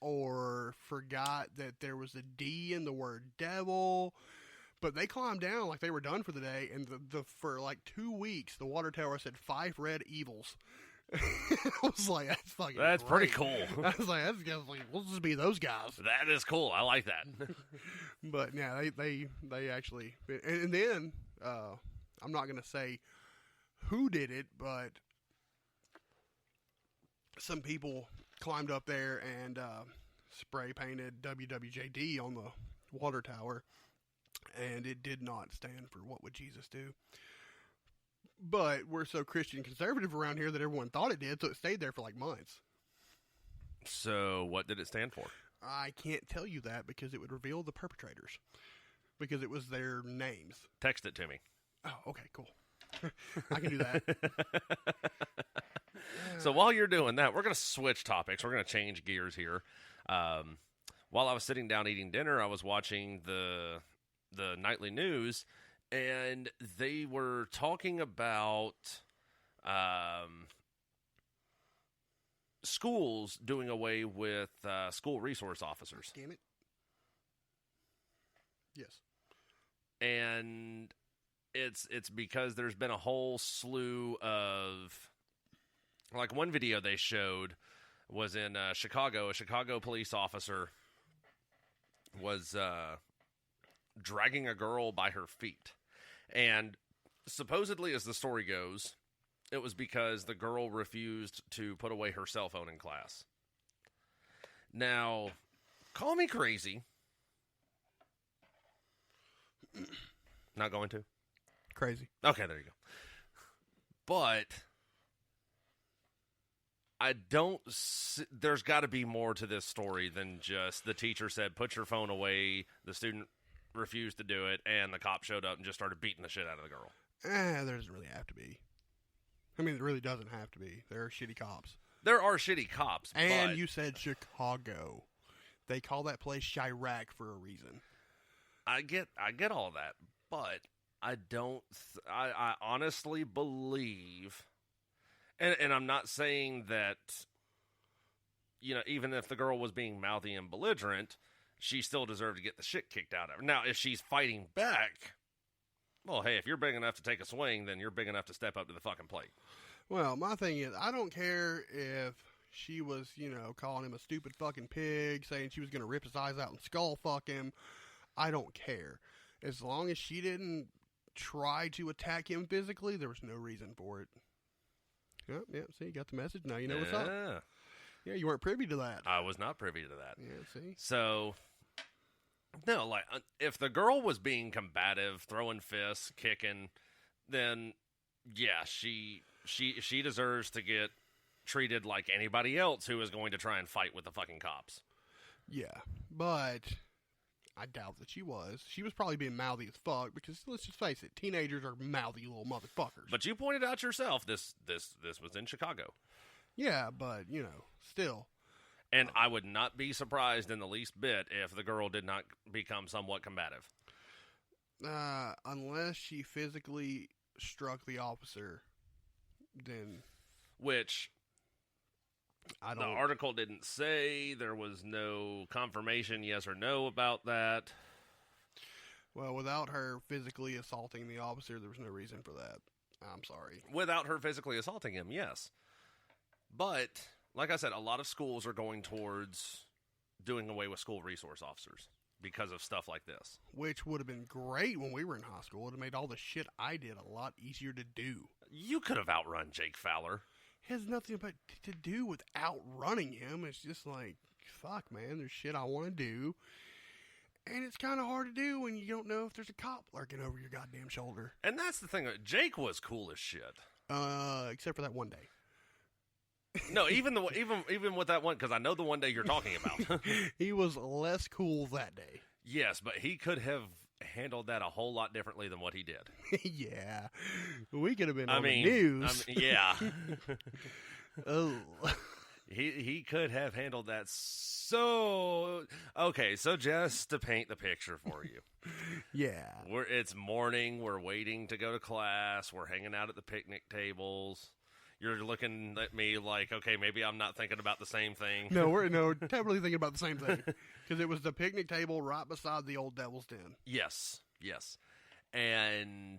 or forgot that there was a D in the word devil, but they climbed down like they were done for the day, and for like 2 weeks, the water tower said 5 red evils. I was like, that's fucking That's great. pretty cool. I was like, we'll just be those guys. That is cool. I like that. But yeah, they actually, and then, I'm not going to say who did it, but some people climbed up there and spray painted WWJD on the water tower, and it did not stand for What Would Jesus Do? But we're so Christian conservative around here that everyone thought it did, so it stayed there for like months. So what did it stand for? I can't tell you that because it would reveal the perpetrators, because it was their names. Text it to me. Oh, okay, cool. I can do that. So while you're doing that, we're going to switch topics. We're going to change gears here. While I was sitting down eating dinner, I was watching the nightly news, and they were talking about schools doing away with school resource officers. Damn it. Yes. And it's because there's been a whole slew of Like one video they showed was in Chicago. A Chicago police officer was dragging a girl by her feet. And supposedly, as the story goes, it was because the girl refused to put away her cell phone in class. Now, call me crazy. Not going to? Crazy. Okay, there you go. But I don't. There's got to be more to this story than just the teacher said, "Put your phone away." The student refused to do it, and the cop showed up and just started beating the shit out of the girl. There doesn't really have to be. I mean, it really doesn't have to be. There are shitty cops. There are shitty cops, And but you said Chicago. They call that place Chirac for a reason. I get all that, but I don't. I honestly believe, and I'm not saying that. Even if the girl was being mouthy and belligerent, she still deserved to get the shit kicked out of her. Now, if she's fighting back, well, hey, if you're big enough to take a swing, then you're big enough to step up to the fucking plate. Well, my thing is, I don't care if she was, calling him a stupid fucking pig, saying she was going to rip his eyes out and skull fuck him. I don't care. As long as she didn't try to attack him physically, there was no reason for it. Yeah, see, you got the message. Now you know what's up. Yeah, you weren't privy to that. I was not privy to that. Yeah, see? So, no, like, if the girl was being combative, throwing fists, kicking, then, yeah, she deserves to get treated like anybody else who is going to try and fight with the fucking cops. Yeah, but I doubt that she was. She was probably being mouthy as fuck because, let's just face it, teenagers are mouthy little motherfuckers. But you pointed out yourself, this was in Chicago. Yeah, but, still. And I would not be surprised in the least bit if the girl did not become somewhat combative. Unless she physically struck the officer, then... Which, I don't... the article didn't say. There was no confirmation, yes or no, about that. Well, without her physically assaulting the officer, there was no reason for that. I'm sorry. Without her physically assaulting him, yes. But, like I said, a lot of schools are going towards doing away with school resource officers because of stuff like this. Which would have been great when we were in high school. It would have made all the shit I did a lot easier to do. You could have outrun Jake Fowler. It has nothing to do with outrunning him. It's just like, fuck, man, there's shit I want to do. And it's kind of hard to do when you don't know if there's a cop lurking over your goddamn shoulder. And that's the thing. Jake was cool as shit. Except for that one day. No, even with that one, because I know the one day you're talking about. He was less cool that day. Yes, but he could have handled that a whole lot differently than what he did. Yeah. We could have been on the news. Yeah. Oh. He could have handled that so... Okay, so just to paint the picture for you. Yeah. It's morning, we're waiting to go to class, we're hanging out at the picnic tables. You're looking at me like, okay, maybe I'm not thinking about the same thing. No, we're definitely thinking about the same thing. Because it was the picnic table right beside the old Devil's Den. Yes. And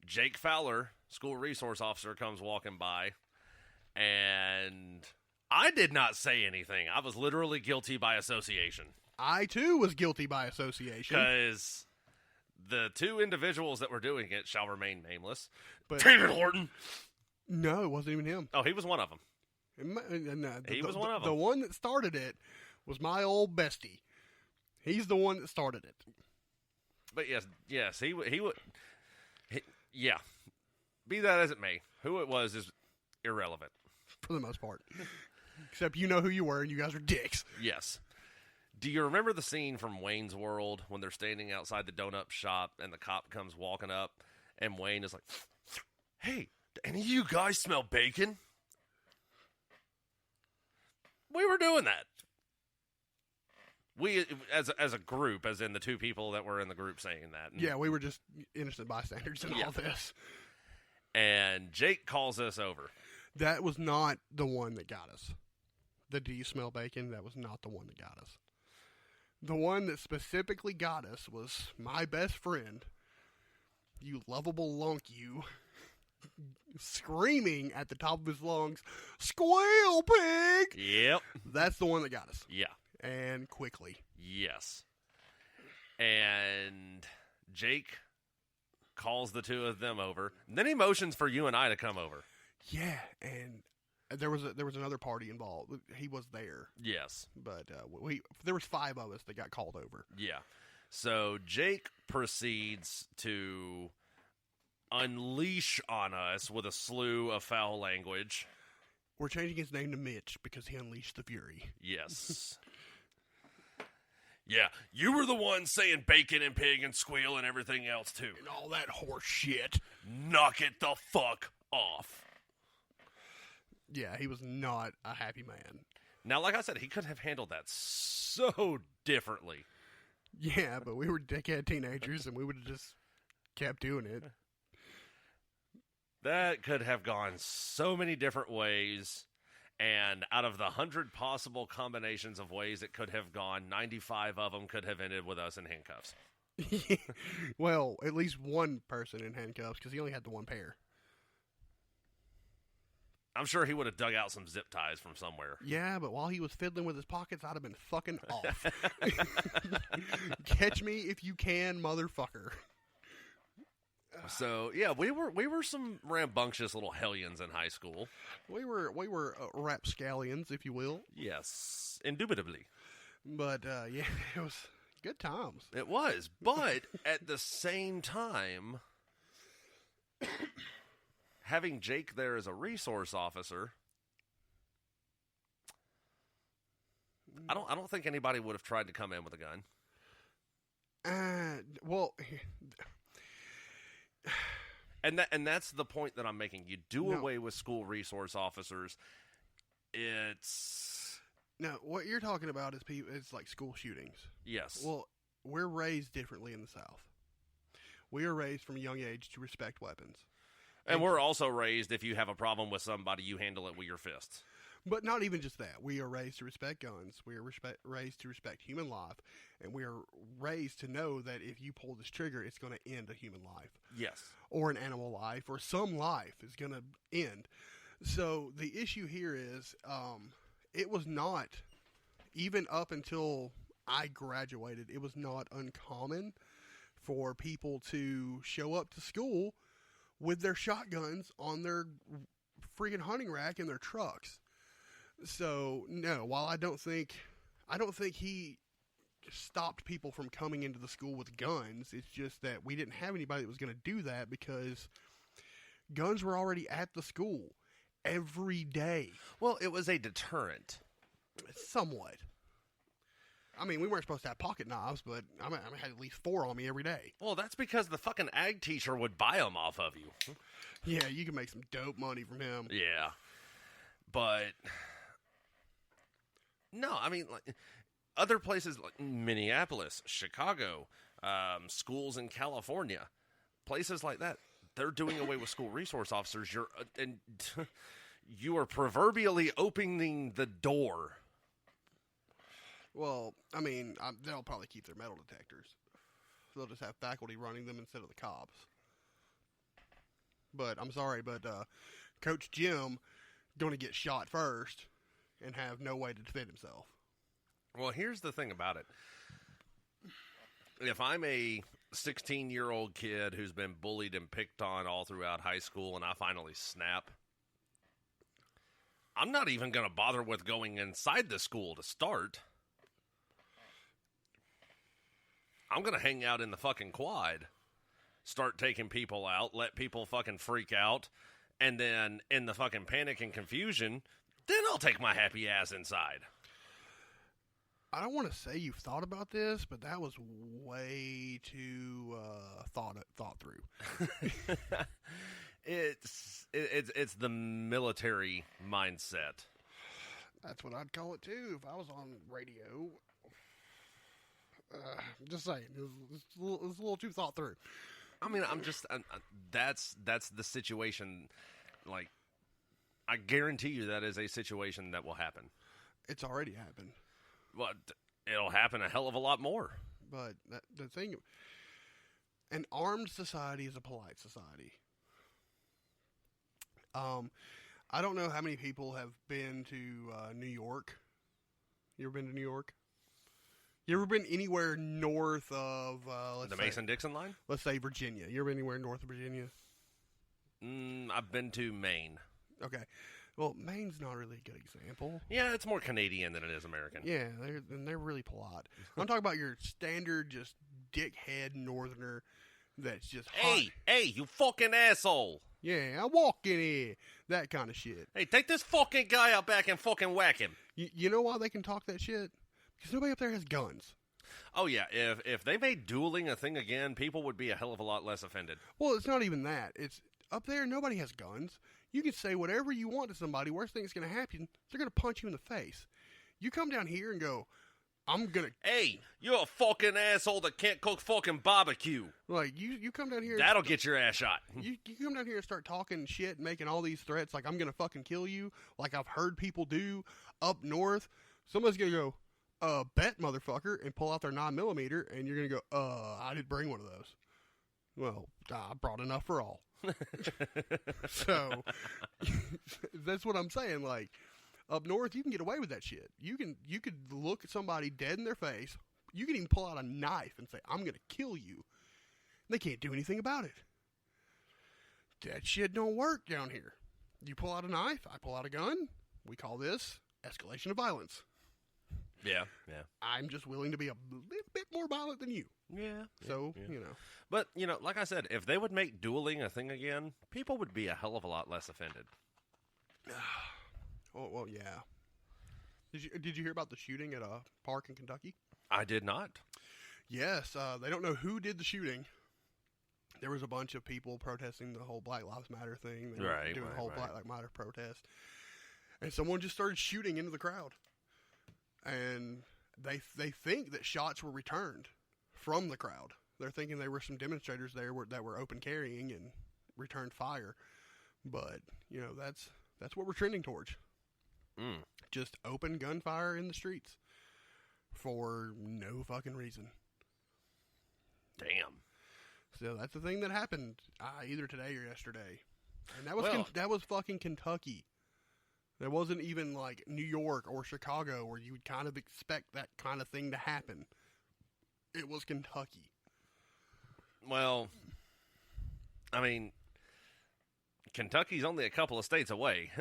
Jake Fowler, school resource officer, comes walking by, and I did not say anything. I was literally guilty by association. I, too, was guilty by association. Because the two individuals that were doing it shall remain nameless. But David Horton. No, it wasn't even him. Oh, he was one of them. He was one of them. The one that started it was my old bestie. He's the one that started it. But yes, he would. Yeah. Be that as it may, who it was is irrelevant. For the most part. Except you know who you were and you guys are dicks. Yes. Do you remember the scene from Wayne's World when they're standing outside the donut shop and the cop comes walking up and Wayne is like, "Hey, do any of you guys smell bacon?" We were doing that. We, as a group, as in the two people that were in the group saying that. And, yeah, we were just innocent bystanders in all this. And Jake calls us over. That was not the one that got us. The "Do you smell bacon?" That was not the one that got us. The one that specifically got us was my best friend, you lovable lunk you, screaming at the top of his lungs, "Squeal, pig!" Yep. That's the one that got us. Yeah. And quickly. Yes. And Jake calls the two of them over. And then he motions for you and I to come over. Yeah, and there was another party involved. He was there, Yes. but there was 5 of us that got called over. Yeah. So Jake proceeds to unleash on us with a slew of foul language. We're changing his name to Mitch because he unleashed the fury. Yes. Yeah, you were the one saying bacon and pig and squeal and everything else too. And all that horse shit. Knock it the fuck off. Yeah, he was not a happy man. Now, like I said, he could have handled that so differently. Yeah, but we were dickhead teenagers and we would have just kept doing it. That could have gone so many different ways. And out of the 100 possible combinations of ways it could have gone, 95 of them could have ended with us in handcuffs. Well, at least one person in handcuffs because he only had the one pair. I'm sure he would have dug out some zip ties from somewhere. Yeah, but while he was fiddling with his pockets, I'd have been fucking off. Catch me if you can, motherfucker. So yeah, we were some rambunctious little hellions in high school. We were rapscallions, if you will. Yes, indubitably. But yeah, it was good times. It was, but at the same time, having Jake there as a resource officer, I don't think anybody would have tried to come in with a gun. Well, and that's the point that I'm making. You do No. away with school resource officers. It's no. What you're talking about is it's like school shootings. yes. Well, we're raised differently in the South. We are raised from a young age to respect weapons. And we're also raised, if you have a problem with somebody, you handle it with your fists. But not even just that. We are raised to respect guns. We are raised to respect human life. And we are raised to know that if you pull this trigger, it's going to end a human life. Yes. Or an animal life. Or some life is going to end. So the issue here is it was not, even up until I graduated, it was not uncommon for people to show up to school with their shotguns on their freaking hunting rack in their trucks. So no, while I don't think he stopped people from coming into the school with guns, it's just that we didn't have anybody that was going to do that because guns were already at the school every day. Well, it was a deterrent. Somewhat. I mean, we weren't supposed to have pocket knives, but I had at least 4 on me every day. Well, that's because the fucking ag teacher would buy them off of you. Yeah, you can make some dope money from him. Yeah. But no, I mean, like other places like Minneapolis, Chicago, schools in California, places like that, they're doing away with school resource officers. You are proverbially opening the door. Well, I mean, they'll probably keep their metal detectors. They'll just have faculty running them instead of the cops. But I'm sorry, but Coach Jim going to get shot first and have no way to defend himself. Well, here's the thing about it. If I'm a 16-year-old kid who's been bullied and picked on all throughout high school and I finally snap, I'm not even going to bother with going inside the school to start. I'm going to hang out in the fucking quad, start taking people out, let people fucking freak out, and then in the fucking panic and confusion, then I'll take my happy ass inside. I don't want to say you've thought about this, but that was way too thought through. It's the military mindset. That's what I'd call it too if I was on radio. Just saying, it's a little too thought through. I mean, that's the situation. Like, I guarantee you that is a situation that will happen. It's already happened. Well, it'll happen a hell of a lot more. But the thing, an armed society is a polite society. I don't know how many people have been to New York. You ever been to New York? You ever been anywhere north of The Mason-Dixon line? Let's say Virginia. You ever been anywhere north of Virginia? I've been to Maine. Okay. Well, Maine's not really a good example. Yeah, it's more Canadian than it is American. Yeah, they're really polite. I'm talking about your standard, just dickhead northerner that's just hot. Hey, you fucking asshole. Yeah, I'm walking here. That kind of shit. Hey, take this fucking guy out back and fucking whack him. You know why they can talk that shit? Because nobody up there has guns. Oh, yeah, if they made dueling a thing again, people would be a hell of a lot less offended. Well, it's not even that. It's up there, nobody has guns. You can say whatever you want to somebody. Worst thing that's going to happen, they're going to punch you in the face. You come down here and go, I'm going to... Hey, you're a fucking asshole that can't cook fucking barbecue. Like, you come down here... That'll get your ass shot. You come down here and start talking shit and making all these threats like I'm going to fucking kill you, like I've heard people do up north. Somebody's going to go, bet, motherfucker, and pull out their 9mm, and you're going to go, I didn't bring one of those. Well, I brought enough for all. So, that's what I'm saying. Like, up north, you can get away with that shit. You could look at somebody dead in their face. You can even pull out a knife and say, I'm going to kill you. They can't do anything about it. That shit don't work down here. You pull out a knife, I pull out a gun. We call this escalation of violence. Yeah. I'm just willing to be a little bit more violent than you. Yeah. So, yeah. But, like I said, if they would make dueling a thing again, people would be a hell of a lot less offended. Oh, well, yeah. Did you hear about the shooting at a park in Kentucky? I did not. Yes. They don't know who did the shooting. There was a bunch of people protesting the whole Black Lives Matter thing. They were doing the whole Black Lives Matter protest. And someone just started shooting into the crowd. And they think that shots were returned from the crowd. They're thinking there were some demonstrators there that were open carrying and returned fire. But, that's what we're trending towards. Just open gunfire in the streets for no fucking reason. Damn. So that's the thing that happened either today or yesterday. And that was fucking Kentucky. It wasn't even like New York or Chicago where you would kind of expect that kind of thing to happen. It was Kentucky. Well, I mean, Kentucky's only a couple of states away.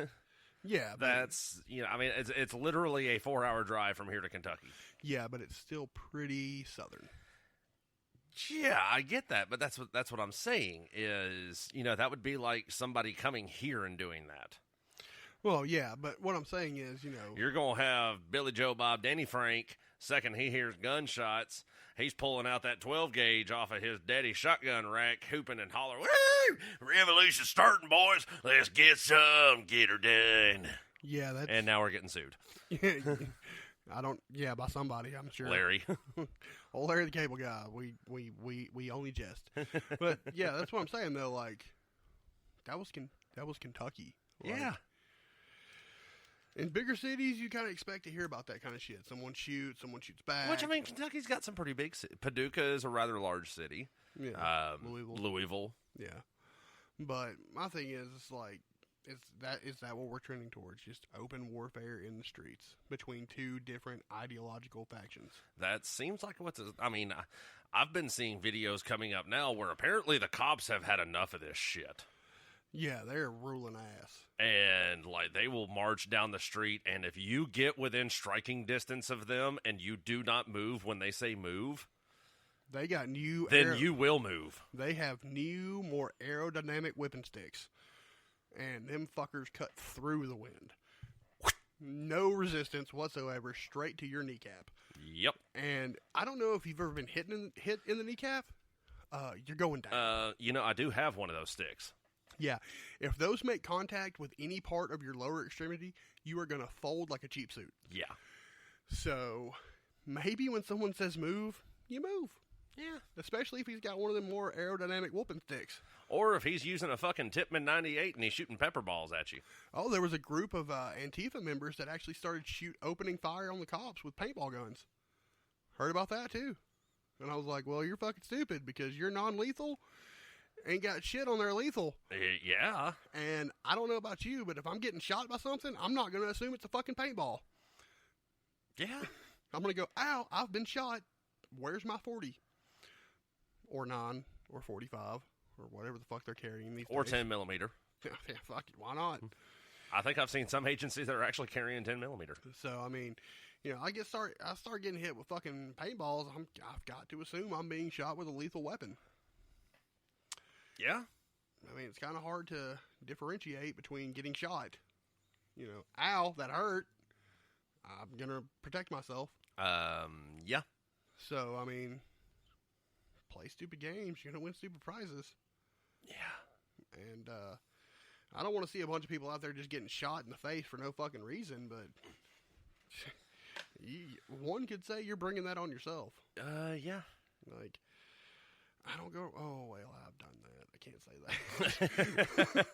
Yeah. That's, it's literally a 4-hour drive from here to Kentucky. Yeah, but it's still pretty southern. Yeah, I get that, but that's what I'm saying is, that would be like somebody coming here and doing that. Well, yeah, but what I'm saying is, You're going to have Billy Joe Bob Danny Frank, second he hears gunshots, he's pulling out that 12-gauge off of his daddy shotgun rack, hooping and hollering, "Woo! Revolution's starting, boys. Let's get some. Get her done." Yeah, that's... And now we're getting sued. By somebody, I'm sure. Larry. Old Larry the Cable Guy. We only jest. But, yeah, that's what I'm saying, though. Like, that was Kentucky. Like, yeah. In bigger cities, you kind of expect to hear about that kind of shit. Someone shoots back. Which, Kentucky's got some pretty big cities. Paducah is a rather large city. Yeah. Louisville. Yeah. But my thing is, it's like, is that what we're trending towards? Just open warfare in the streets between two different ideological factions. That seems like I've been seeing videos coming up now where apparently the cops have had enough of this shit. Yeah, they're ruling ass. And, they will march down the street, and if you get within striking distance of them and you do not move when they say move, they got new... Then you will move. They have new, more aerodynamic whipping sticks. And them fuckers cut through the wind. No resistance whatsoever, straight to your kneecap. Yep. And I don't know if you've ever been hit in the kneecap. You're going down. I do have one of those sticks. Yeah. If those make contact with any part of your lower extremity, you are going to fold like a cheap suit. Yeah. So, maybe when someone says move, you move. Yeah. Especially if he's got one of them more aerodynamic whooping sticks. Or if he's using a fucking Tippmann 98 and he's shooting pepper balls at you. Oh, there was a group of Antifa members that actually started opening fire on the cops with paintball guns. Heard about that, too. And I was like, well, you're fucking stupid because you're non-lethal. ain't got shit on their lethal. Yeah. And I don't know about you, but if I'm getting shot by something, I'm not going to assume it's a fucking paintball. Yeah. I'm going to go, ow, I've been shot. Where's my 40? Or 9, or 45, or whatever the fuck they're carrying these Or days. 10 millimeter. Yeah, fuck it, why not? I think I've seen some agencies that are actually carrying 10 millimeter. So, I mean, I start getting hit with fucking paintballs. I've got to assume I'm being shot with a lethal weapon. Yeah. I mean, it's kind of hard to differentiate between getting shot. Ow, that hurt. I'm going to protect myself. Yeah. So, I mean, play stupid games. You're going to win stupid prizes. Yeah. And I don't want to see a bunch of people out there just getting shot in the face for no fucking reason, but one could say you're bringing that on yourself. Yeah. Like, I don't go, oh, well, I've done that. I can't say that.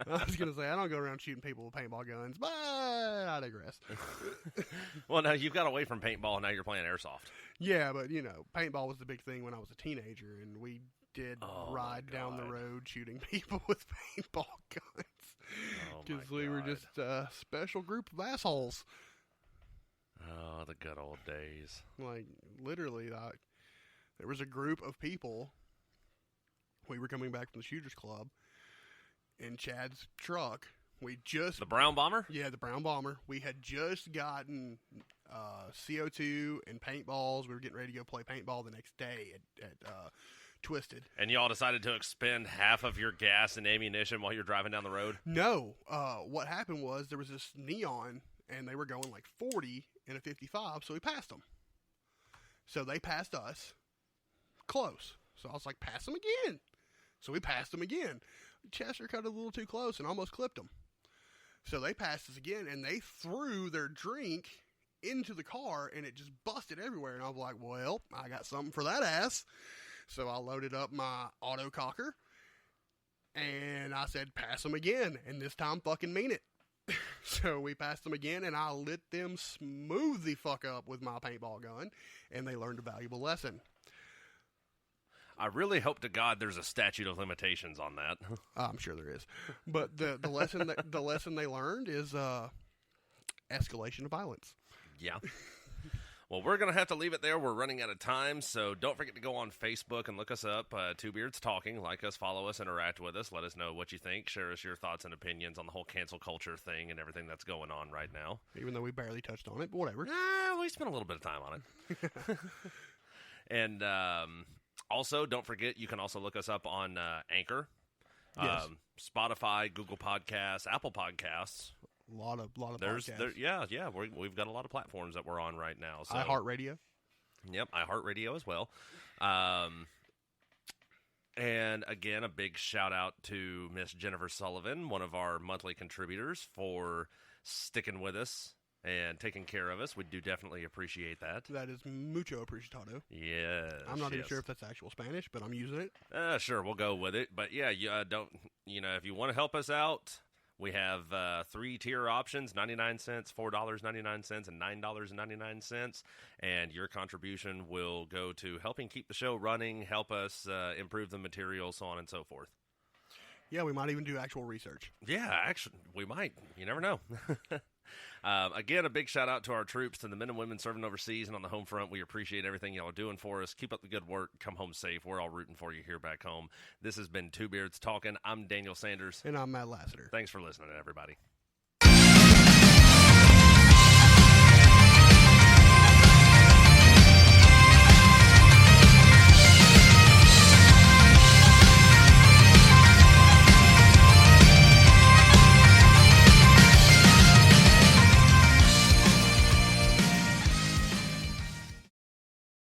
I was going to say, I don't go around shooting people with paintball guns, but I digress. Well, no, you've got away from paintball, and now you're playing airsoft. Yeah, but, paintball was the big thing when I was a teenager, and we did ride down the road shooting people with paintball guns. Because we were just a special group of assholes. Oh, the good old days. Like, literally, there was a group of people. We were coming back from the Shooters Club in Chad's truck. The Brown Bomber? Yeah, the Brown Bomber. We had just gotten CO2 and paintballs. We were getting ready to go play paintball the next day at Twisted. And y'all decided to expend half of your gas and ammunition while you're driving down the road? No. What happened was there was this neon, and they were going like 40 in a 55, so we passed them. So they passed us close. So I was like, pass them again. So we passed them again. Chester cut a little too close and almost clipped them. So they passed us again, and they threw their drink into the car, and it just busted everywhere. And I was like, well, I got something for that ass. So I loaded up my auto cocker, and I said, pass them again, and this time fucking mean it. So we passed them again, and I lit them smooth the fuck up with my paintball gun, and they learned a valuable lesson. I really hope to God there's a statute of limitations on that. I'm sure there is. But the lesson they learned is escalation of violence. Yeah. Well, we're going to have to leave it there. We're running out of time, so don't forget to go on Facebook and look us up, Two Beards Talking. Like us, follow us, interact with us. Let us know what you think. Share us your thoughts and opinions on the whole cancel culture thing and everything that's going on right now. Even though we barely touched on it, but whatever. We spent a little bit of time on it. And also, don't forget, you can also look us up on Anchor, yes. Spotify, Google Podcasts, Apple Podcasts. A lot of podcasts. Yeah. We've got a lot of platforms that we're on right now. So. iHeartRadio. Yep, iHeartRadio as well. And again, a big shout out to Miss Jennifer Sullivan, one of our monthly contributors, for sticking with us and taking care of us. We do definitely appreciate that. That is mucho apreciado. Yes. I'm not even sure if that's actual Spanish, but I'm using it. Sure, we'll go with it. But yeah, if you want to help us out, we have 3-tier options, 99 cents, $4.99, and $9.99. And your contribution will go to helping keep the show running, help us improve the material, so on and so forth. Yeah, we might even do actual research. Yeah, actually, we might. You never know. Again, a big shout out to our troops, to the men and women serving overseas and on the home front. We appreciate everything y'all are doing for us. Keep up the good work. Come home safe. We're all rooting for you here back home. This has been Two Beards Talking. I'm Daniel Sanders. And I'm Matt Lassiter. Thanks for listening, everybody.